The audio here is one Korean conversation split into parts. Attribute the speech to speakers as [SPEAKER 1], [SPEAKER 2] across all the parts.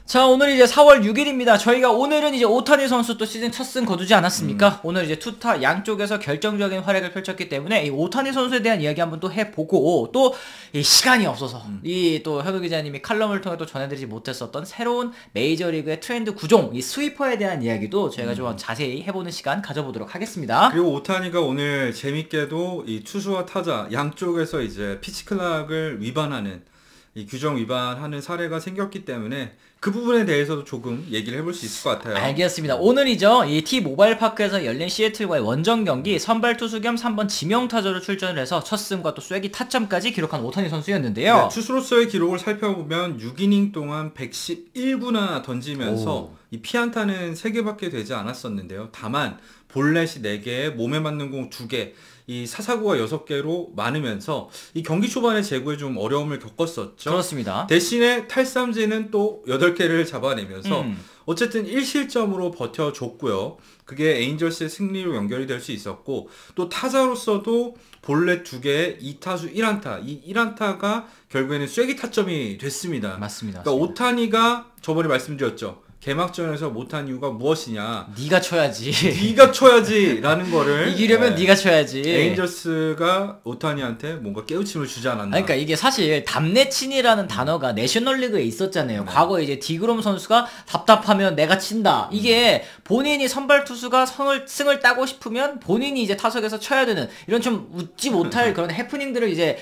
[SPEAKER 1] 자, 오늘 이제 4월 6일입니다. 저희가 오늘은 이제 오타니 선수 또 시즌 첫 승 거두지 않았습니까? 오늘 이제 투타 양쪽에서 결정적인 활약을 펼쳤기 때문에 이 오타니 선수에 대한 이야기 한번 또 해보고, 또 이 시간이 없어서 이 또 현우 기자님이 칼럼을 통해 또 전해드리지 못했었던 새로운 메이저리그의 트렌드 구종, 이 스위퍼에 대한 이야기도 저희가 좀 자세히 해보는 시간 가져보도록 하겠습니다.
[SPEAKER 2] 그리고 오타니가 오늘 재밌게도 이 투수와 타자 양쪽에서 이제 피치클락을 위반하는, 이 규정 위반하는 사례가 생겼기 때문에 그 부분에 대해서도 조금 얘기를 해볼 수 있을 것 같아요.
[SPEAKER 1] 알겠습니다. 오늘이죠. 이 T-모바일 파크에서 열린 시애틀과의 원정 경기, 선발 투수 겸 3번 지명 타자로 출전을 해서 첫 승과 또 쐐기 타점까지 기록한 오타니 선수였는데요.
[SPEAKER 2] 네, 투수로서의 기록을 살펴보면 6이닝 동안 111구나 던지면서 이 피안타는 3개밖에 되지 않았었는데요. 다만 볼넷이 4개, 몸에 맞는 공 2개, 이 사사구가 6개로 많으면서 이 경기 초반에 제구에 좀 어려움을 겪었었죠.
[SPEAKER 1] 그렇습니다.
[SPEAKER 2] 대신에 탈삼진은 또 8개를 잡아내면서 어쨌든 1실점으로 버텨줬고요. 그게 에인절스의 승리로 연결이 될 수 있었고, 또 타자로서도 볼넷 2개에 2타수 1안타, 이 1안타가 결국에는 쐐기 타점이 됐습니다.
[SPEAKER 1] 맞습니다.
[SPEAKER 2] 그러니까 오타니가 저번에 말씀드렸죠. 개막전에서 못한 이유가 무엇이냐?
[SPEAKER 1] 네가 쳐야지.
[SPEAKER 2] 네가 쳐야지라는 거를
[SPEAKER 1] 이기려면 네가 쳐야지.
[SPEAKER 2] 에인저스가 오타니한테 뭔가 깨우침을 주지 않았나?
[SPEAKER 1] 그러니까 이게 사실 답내친이라는 단어가 내셔널리그에 있었잖아요.
[SPEAKER 2] 네.
[SPEAKER 1] 과거에 이제 디그롬 선수가 답답하면 내가 친다. 이게 본인이 선발 투수가 승을 따고 싶으면 본인이 이제 타석에서 쳐야 되는, 이런 좀 웃지 못할 그런 해프닝들을 이제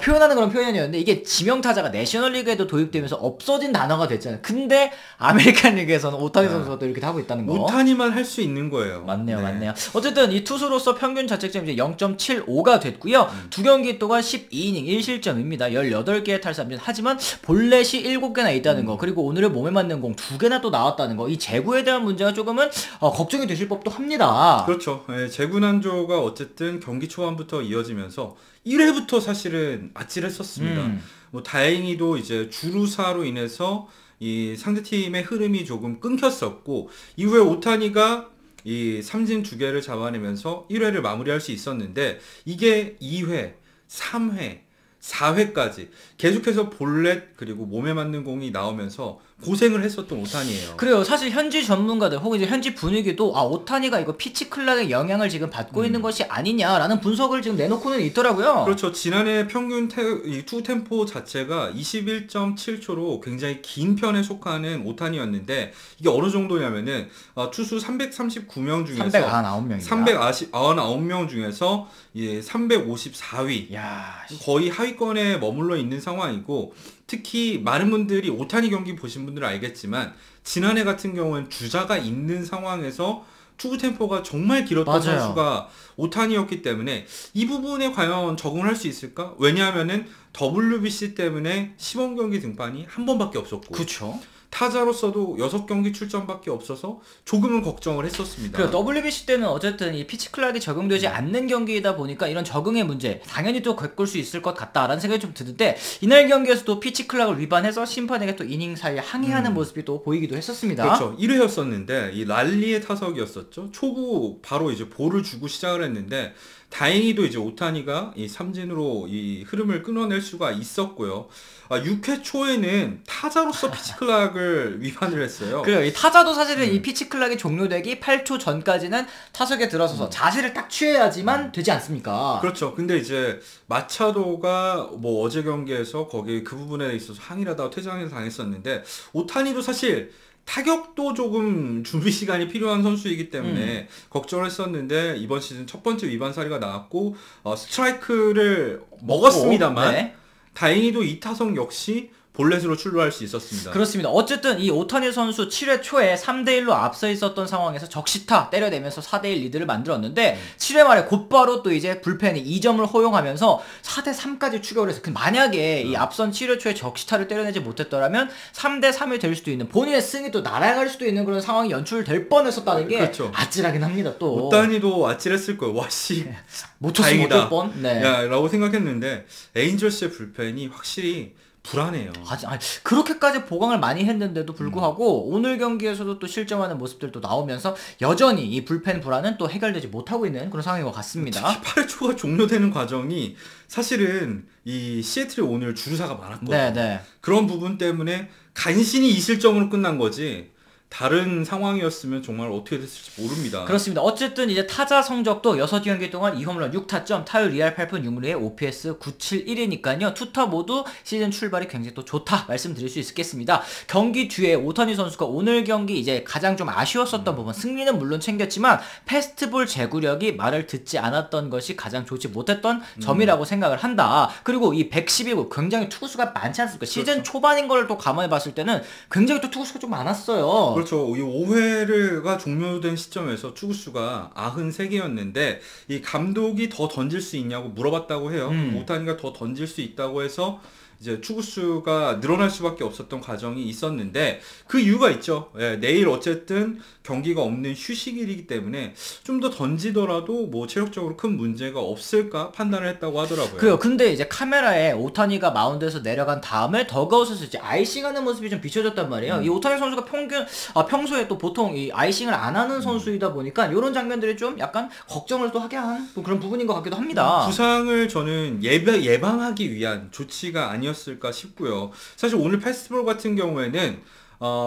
[SPEAKER 1] 표현하는 그런 표현이었는데, 이게 지명 타자가 내셔널리그에도 도입되면서 없어진 단어가 됐잖아요. 근데 아메리칸 리그에서는 오타니 선수가 또 이렇게 하고 있다는 거.
[SPEAKER 2] 오타니만 할 수 있는 거예요.
[SPEAKER 1] 맞네요,
[SPEAKER 2] 네.
[SPEAKER 1] 맞네요. 어쨌든 이 투수로서 평균 자책점이 이제 0.75가 됐고요. 두 경기 동안 12이닝 1실점입니다. 18개의 탈삼진. 하지만 볼넷이 7개나 있다는 거, 그리고 오늘은 몸에 맞는 공 2개나 또 나왔다는 거, 이 제구에 대한 문제가 조금은 걱정이 되실 법도 합니다.
[SPEAKER 2] 그렇죠. 예, 제구 난조가 어쨌든 경기 초반부터 이어지면서 1회부터 사실은 아찔했었습니다. 뭐 다행히도 이제 주루사로 인해서 이 상대팀의 흐름이 조금 끊겼었고, 이후에 오타니가 이 삼진 2개를 잡아내면서 1회를 마무리할 수 있었는데, 이게 2회, 3회, 4회까지 계속해서 볼넷 그리고 몸에 맞는 공이 나오면서 고생을 했었던 오타니예요.
[SPEAKER 1] 그래요. 사실 현지 전문가들 혹은 이제 현지 분위기도 오타니가 이거 피치 클락의 영향을 지금 받고 있는 것이 아니냐라는 분석을 지금 내놓고는 있더라고요.
[SPEAKER 2] 그렇죠. 지난해 평균 이 투 템포 자체가 21.7초로 굉장히 긴 편에 속하는 오타니였는데, 이게 어느 정도냐면은 투수 339명 중에서
[SPEAKER 1] 399명입니다.
[SPEAKER 2] 399명 중에서 354위.
[SPEAKER 1] 야,
[SPEAKER 2] 거의 하위권에 머물러 있는 상황이고, 특히 많은 분들이 오타니 경기 보신 분들은 알겠지만 지난해 같은 경우는 주자가 있는 상황에서 투구 템포가 정말 길었던
[SPEAKER 1] 맞아요.
[SPEAKER 2] 선수가 오타니였기 때문에 이 부분에 과연 적응을 할 수 있을까? 왜냐하면은 WBC 때문에 시범 경기 등판이 한 번밖에 없었고,
[SPEAKER 1] 그렇죠.
[SPEAKER 2] 타자로서도 6경기 출전밖에 없어서 조금은 걱정을 했었습니다.
[SPEAKER 1] 그리고 WBC 때는 어쨌든 이 피치 클락이 적용되지 않는 경기이다 보니까 이런 적응의 문제 당연히 또 겪을 수 있을 것 같다라는 생각이 좀 드는데, 이날 경기에서도 피치 클락을 위반해서 심판에게 또 이닝 사이에 항의하는 모습이 또 보이기도 했었습니다.
[SPEAKER 2] 그렇죠. 1회였었는데 이 랄리의 타석이었었죠. 초구 바로 이제 볼을 주고 시작을 했는데, 다행히도 이제 오타니가 이 삼진으로 이 흐름을 끊어낼 수가 있었고요. 6회 초에는 타자로서 피치클락을 위반을 했어요.
[SPEAKER 1] 그래요. 이 타자도 사실은 이 피치 클락이 종료되기 8초 전까지는 타석에 들어서서 자세를 딱 취해야지만 되지 않습니까?
[SPEAKER 2] 그렇죠. 근데 이제 마차도가 뭐 어제 경기에서 거기 그 부분에 있어서 항의를 하다가 퇴장을 당했었는데, 오타니도 사실 타격도 조금 준비 시간이 필요한 선수이기 때문에 걱정을 했었는데, 이번 시즌 첫 번째 위반 사례가 나왔고 스트라이크를 먹었습니다만
[SPEAKER 1] 네.
[SPEAKER 2] 다행히도 이 타석 역시 볼넷으로 출루할 수 있었습니다.
[SPEAKER 1] 그렇습니다. 어쨌든 이 오타니 선수 7회 초에 3대1로 앞서 있었던 상황에서 적시타 때려내면서 4대1 리드를 만들었는데 7회 말에 곧바로 또 이제 불펜이 2점을 허용하면서 4대3까지 추격을 해서, 만약에 이 앞선 7회 초에 적시타를 때려내지 못했더라면 3대3이 될 수도 있는, 본인의 승이 또 날아갈 수도 있는 그런 상황이 연출될 뻔했었다는 게
[SPEAKER 2] 그렇죠.
[SPEAKER 1] 아찔하긴 합니다. 또
[SPEAKER 2] 오타니도 아찔했을 거예요. 와씨
[SPEAKER 1] 못 쳤으면 못할 뻔. 네.
[SPEAKER 2] 야, 라고 생각했는데 에인절스의 불펜이 확실히 불안해요.
[SPEAKER 1] 아니, 그렇게까지 보강을 많이 했는데도 불구하고 오늘 경기에서도 또 실점하는 모습들도 나오면서 여전히 이 불펜 불안은 또 해결되지 못하고 있는 그런 상황인 것 같습니다.
[SPEAKER 2] 특히 8회초가 종료되는 과정이 사실은 이 시애틀이 오늘 주루사가 많았거든요.
[SPEAKER 1] 네네.
[SPEAKER 2] 그런 부분 때문에 간신히 2실점으로 끝난 거지 다른 상황이었으면 정말 어떻게 됐을지 모릅니다.
[SPEAKER 1] 그렇습니다. 어쨌든 이제 타자 성적도 6경기 동안 2홈런 6타점, 타율 2할 8푼 6리에 OPS 971이니까요. 투타 모두 시즌 출발이 굉장히 또 좋다 말씀드릴 수 있겠습니다. 경기 뒤에 오타니 선수가 오늘 경기 이제 가장 좀 아쉬웠었던 부분, 승리는 물론 챙겼지만 패스트볼 제구력이 말을 듣지 않았던 것이 가장 좋지 못했던 점이라고 생각을 한다. 그리고 이 112구 굉장히 투구수가 많지 않습니까? 시즌
[SPEAKER 2] 그렇죠.
[SPEAKER 1] 초반인 걸 또 감안해 봤을 때는 굉장히 또 투구수가 좀 많았어요.
[SPEAKER 2] 그렇죠. 이 5회가 종료된 시점에서 투구수가 93개였는데 이 감독이 더 던질 수 있냐고 물어봤다고 해요. 오타니가 더 던질 수 있다고 해서 이제 투구수가 늘어날 수밖에 없었던 과정이 있었는데 그 이유가 있죠. 예, 내일 어쨌든 경기가 없는 휴식일이기 때문에 좀 더 던지더라도 뭐 체력적으로 큰 문제가 없을까 판단을 했다고 하더라고요.
[SPEAKER 1] 그래요. 근데 이제 카메라에 오타니가 마운드에서 내려간 다음에 더그아웃에서 이제 아이싱하는 모습이 좀 비춰졌단 말이에요. 이 오타니 선수가 평소에 또 보통 이 아이싱을 안 하는 선수이다 보니까 이런 장면들이 좀 약간 걱정을 또 하게 한 그런 부분인 것 같기도 합니다.
[SPEAKER 2] 부상을 저는 예방하기 위한 조치가 아니었을까 싶고요. 사실 오늘 패스트볼 같은 경우에는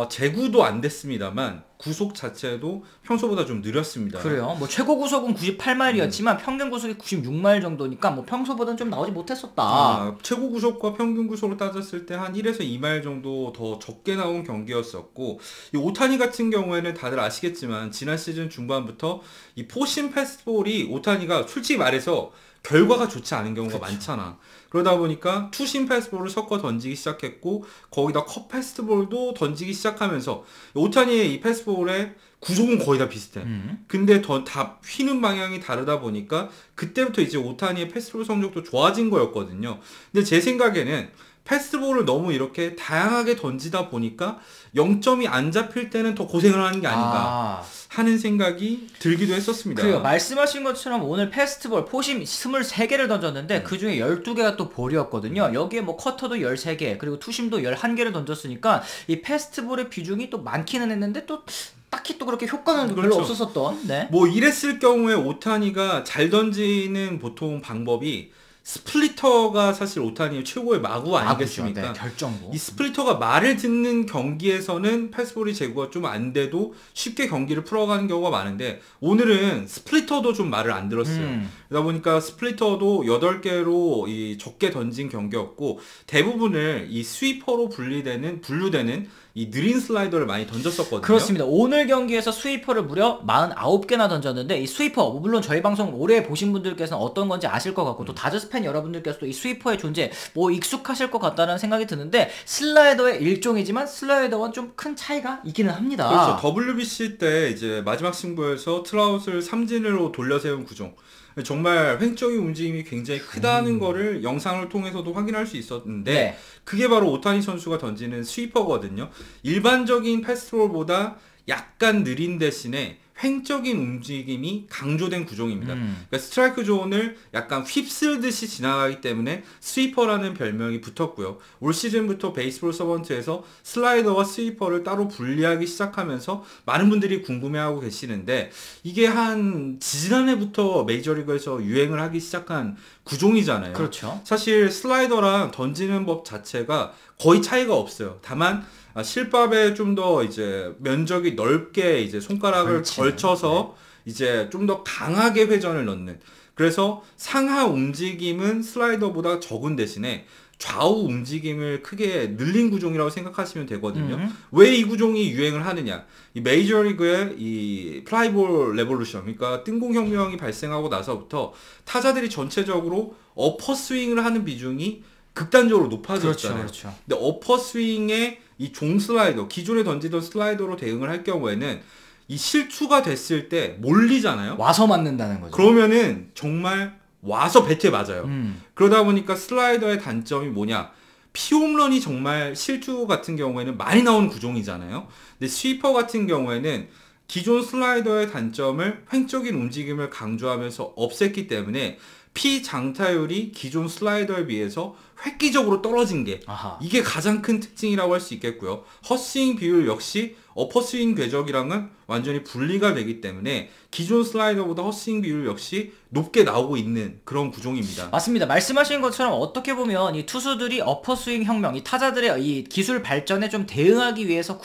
[SPEAKER 2] 제구도 안 됐습니다만 구속 자체도 평소보다 좀 느렸습니다.
[SPEAKER 1] 그래요. 뭐 최고 구속은 98마일이었지만 평균 구속이 96마일 정도니까 뭐 평소보다는 좀 나오지 못했었다.
[SPEAKER 2] 최고 구속과 평균 구속을 따졌을 때 한 1에서 2마일 정도 더 적게 나온 경기였었고 이 오타니 같은 경우에는 다들 아시겠지만 지난 시즌 중반부터 이 포심 패스트볼이 오타니가 솔직히 말해서 결과가 좋지 않은 경우가 많잖아. 그러다 보니까 투심 패스트볼을 섞어 던지기 시작했고 거기다 컷 패스트볼도 던지기 시작하면서 오타니의 이 패스트볼의 구속은 거의 다 비슷해. 근데 다 휘는 방향이 다르다 보니까 그때부터 이제 오타니의 패스트볼 성적도 좋아진 거였거든요. 근데 제 생각에는 패스트볼을 너무 이렇게 다양하게 던지다 보니까 0점이 안 잡힐 때는 더 고생을 하는 게 아닌가 하는 생각이 들기도 했었습니다.
[SPEAKER 1] 그래요. 말씀하신 것처럼 오늘 패스트볼 포심 23개를 던졌는데 그중에 12개가 또 볼이었거든요. 여기에 뭐 커터도 13개 그리고 투심도 11개를 던졌으니까 이 패스트볼의 비중이 또 많기는 했는데 또 딱히 또 그렇게 효과는 별로 없었었던. 네.
[SPEAKER 2] 뭐 이랬을 경우에 오타니가 잘 던지는 보통 방법이 스플리터가 사실 오타니의 최고의 마구 아니겠습니까?
[SPEAKER 1] 네, 결정구.
[SPEAKER 2] 이 스플리터가 말을 듣는 경기에서는 패스볼이 제구가 좀 안 돼도 쉽게 경기를 풀어가는 경우가 많은데 오늘은 스플리터도 좀 말을 안 들었어요. 그러다 보니까 스플리터도 8개로 이 적게 던진 경기였고 대부분을 이 스위퍼로 분류되는 이 느린 슬라이더를 많이 던졌었거든요.
[SPEAKER 1] 그렇습니다. 오늘 경기에서 스위퍼를 무려 49개나 던졌는데 이 스위퍼 물론 저희 방송 오래 보신 분들께서는 어떤 건지 아실 것 같고 또 다저스 팬 여러분들께서도 이 스위퍼의 존재 뭐 익숙하실 것 같다는 생각이 드는데 슬라이더의 일종이지만 슬라이더와는 좀 큰 차이가 있기는 합니다.
[SPEAKER 2] 그렇죠. WBC 때 이제 마지막 승부에서 트라웃을 삼진으로 돌려 세운 구종. 정말 횡적인 움직임이 굉장히 크다는 거를 영상을 통해서도 확인할 수 있었는데
[SPEAKER 1] 네. 그게
[SPEAKER 2] 바로 오타니 선수가 던지는 스위퍼거든요. 일반적인 패스트볼보다 약간 느린 대신에 횡적인 움직임이 강조된 구종입니다. 그러니까 스트라이크 존을 약간 휩쓸듯이 지나가기 때문에 스위퍼라는 별명이 붙었고요. 올 시즌부터 베이스볼 서번트에서 슬라이더와 스위퍼를 따로 분리하기 시작하면서 많은 분들이 궁금해하고 계시는데 이게 한 지지난해부터 메이저리그에서 유행을 하기 시작한 구종이잖아요.
[SPEAKER 1] 그렇죠.
[SPEAKER 2] 사실 슬라이더랑 던지는 법 자체가 거의 차이가 없어요. 다만 실밥에 좀 더 이제 면적이 넓게 이제 손가락을 걸쳐서 이제 좀 더 강하게 회전을 넣는. 그래서 상하 움직임은 슬라이더보다 적은 대신에 좌우 움직임을 크게 늘린 구종이라고 생각하시면 되거든요. 왜 이 구종이 유행을 하느냐? 이 메이저리그의 이 플라이볼 레볼루션, 그러니까 뜬공혁명이 발생하고 나서부터 타자들이 전체적으로 어퍼 스윙을 하는 비중이 극단적으로 높아졌잖아요.
[SPEAKER 1] 그렇죠.
[SPEAKER 2] 근데 어퍼 스윙에 이 종 슬라이더, 기존에 던지던 슬라이더로 대응을 할 경우에는 이 실투가 됐을 때 몰리잖아요.
[SPEAKER 1] 와서 맞는다는 거죠.
[SPEAKER 2] 그러면은 정말 와서 배트에 맞아요. 그러다 보니까 슬라이더의 단점이 뭐냐? 피홈런이 정말 실투 같은 경우에는 많이 나오는 구종이잖아요. 근데 스위퍼 같은 경우에는 기존 슬라이더의 단점을 횡적인 움직임을 강조하면서 없앴기 때문에 피 장타율이 기존 슬라이더에 비해서 획기적으로 떨어진 게
[SPEAKER 1] 아하.
[SPEAKER 2] 이게 가장 큰 특징이라고 할 수 있겠고요. 헛스윙 비율 역시 어퍼스윙 궤적이랑은 완전히 분리가 되기 때문에 기존 슬라이더보다 헛스윙 비율 역시 높게 나오고 있는 그런 구종입니다.
[SPEAKER 1] 맞습니다. 말씀하신 것처럼 어떻게 보면 이 투수들이 어퍼스윙 혁명, 이 타자들의 이 기술 발전에 좀 대응하기 위해서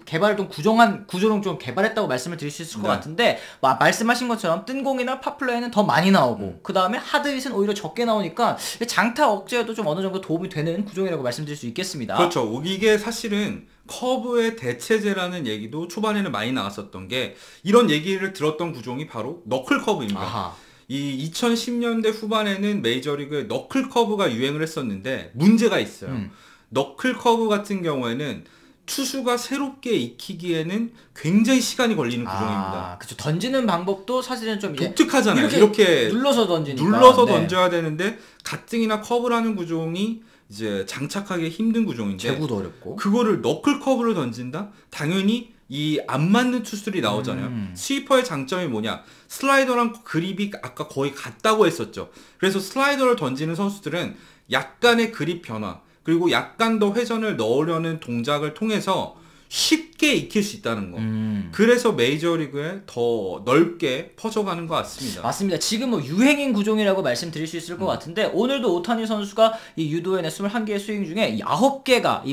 [SPEAKER 1] 개발을 좀 구조를 좀 개발했다고 말씀을 드릴 수 있을 것 같은데, 말씀하신 것처럼 뜬공이나 팝플라이는 더 많이 나오고 그 다음에 하드hit은 오히려 적게 나오니까 장타 억제에도 좀 어느 정도 도움이 되는 구종이라고 말씀드릴 수 있겠습니다.
[SPEAKER 2] 그렇죠. 이게 사실은 커브의 대체제라는 얘기도 초반에는 많이 나왔었던 게, 이런 얘기를 들었던 구종이 바로 너클 커브입니다.
[SPEAKER 1] 아하.
[SPEAKER 2] 이 2010년대 후반에는 메이저리그에 너클 커브가 유행을 했었는데 문제가 있어요. 너클 커브 같은 경우에는 투수가 새롭게 익히기에는 굉장히 시간이 걸리는 구종입니다.
[SPEAKER 1] 그렇죠. 던지는 방법도 사실은 좀
[SPEAKER 2] 독특하잖아요. 이렇게
[SPEAKER 1] 눌러서 던지니까.
[SPEAKER 2] 눌러서 던져야 되는데 가뜩이나 커브라는 구종이 이제 장착하기 힘든 구종인데,
[SPEAKER 1] 제구도 어렵고,
[SPEAKER 2] 그거를 너클 커브를 던진다? 당연히 이 안 맞는 투수들이 나오잖아요. 스위퍼의 장점이 뭐냐? 슬라이더랑 그립이 아까 거의 같다고 했었죠. 그래서 슬라이더를 던지는 선수들은 약간의 그립 변화, 그리고 약간 더 회전을 넣으려는 동작을 통해서 쉽게 익힐 수 있다는 거. 그래서 메이저리그에 더 넓게 퍼져가는 것 같습니다.
[SPEAKER 1] 맞습니다. 지금 뭐 유행인 구종이라고 말씀드릴 수 있을 것 같은데, 오늘도 오타니 선수가 이 유도에는 21개의 스윙 중에 9개가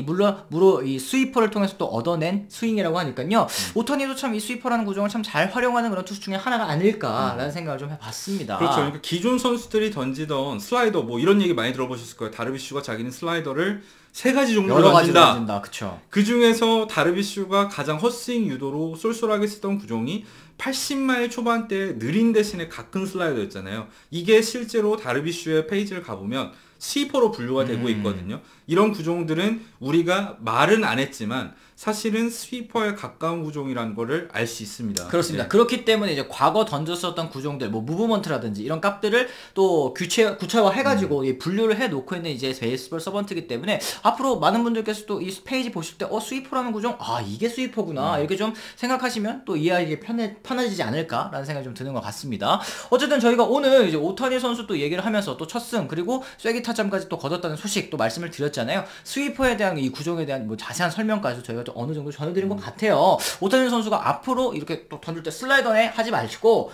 [SPEAKER 1] 물론 이 스위퍼를 통해서 또 얻어낸 스윙이라고 하니까요. 오타니도 참 이 스위퍼라는 구종을 참 잘 활용하는 그런 투수 중에 하나가 아닐까라는 생각을 좀 해봤습니다.
[SPEAKER 2] 그렇죠. 그러니까 기존 선수들이 던지던 슬라이더, 뭐 이런 얘기 많이 들어보셨을 거예요. 다르비슈가 자기는 슬라이더를 3가지 정도 던진다.
[SPEAKER 1] 그쵸.
[SPEAKER 2] 그 중에서 다르비슈가 가장 헛스윙 유도로 쏠쏠하게 쓰던 구종이 80마일 초반대 느린 대신에 가큰 슬라이더였잖아요. 이게 실제로 다르비슈의 페이지를 가보면 스위퍼로 분류가 되고 있거든요. 이런 구종들은 우리가 말은 안 했지만 사실은 스위퍼에 가까운 구종이라는 거를 알 수 있습니다.
[SPEAKER 1] 그렇습니다. 네. 그렇기 때문에 이제 과거 던졌었던 구종들, 뭐 무브먼트라든지 이런 값들을 또 구체화 해가지고 분류를 해놓고 있는 이제 베이스볼 서번트이기 때문에 앞으로 많은 분들께서 또 이 페이지 보실 때 스위퍼라는 구종, 이게 스위퍼구나 이렇게 좀 생각하시면 또 이해하기 편해지지 않을까라는 생각이 좀 드는 것 같습니다. 어쨌든 저희가 오늘 이제 오타니 선수 또 얘기를 하면서 또 첫 승, 그리고 쐐기 타점까지 또 거뒀다는 소식 또 말씀을 드렸잖아요. 스위퍼에 대한 이 구종에 대한 뭐 자세한 설명까지 저희가 또 어느 정도 전해드린 것 같아요. 오타니 선수가 앞으로 이렇게 또 던질 때 슬라이더네 하지 마시고,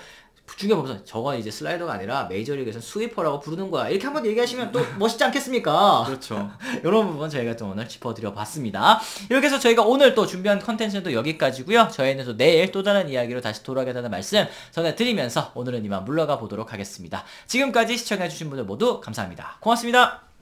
[SPEAKER 1] 중요보면서 저건 이제 슬라이더가 아니라 메이저리그에서 스위퍼라고 부르는 거야, 이렇게 한번 얘기하시면 또 멋있지 않겠습니까?
[SPEAKER 2] 그렇죠.
[SPEAKER 1] 이런 부분 저희가 또 오늘 짚어드려 봤습니다. 이렇게 해서 저희가 오늘 또 준비한 컨텐츠는 또 여기까지고요. 저희는 또 내일 또 다른 이야기로 다시 돌아오겠다는 말씀 전해드리면서 오늘은 이만 물러가 보도록 하겠습니다. 지금까지 시청해주신 분들 모두 감사합니다. 고맙습니다.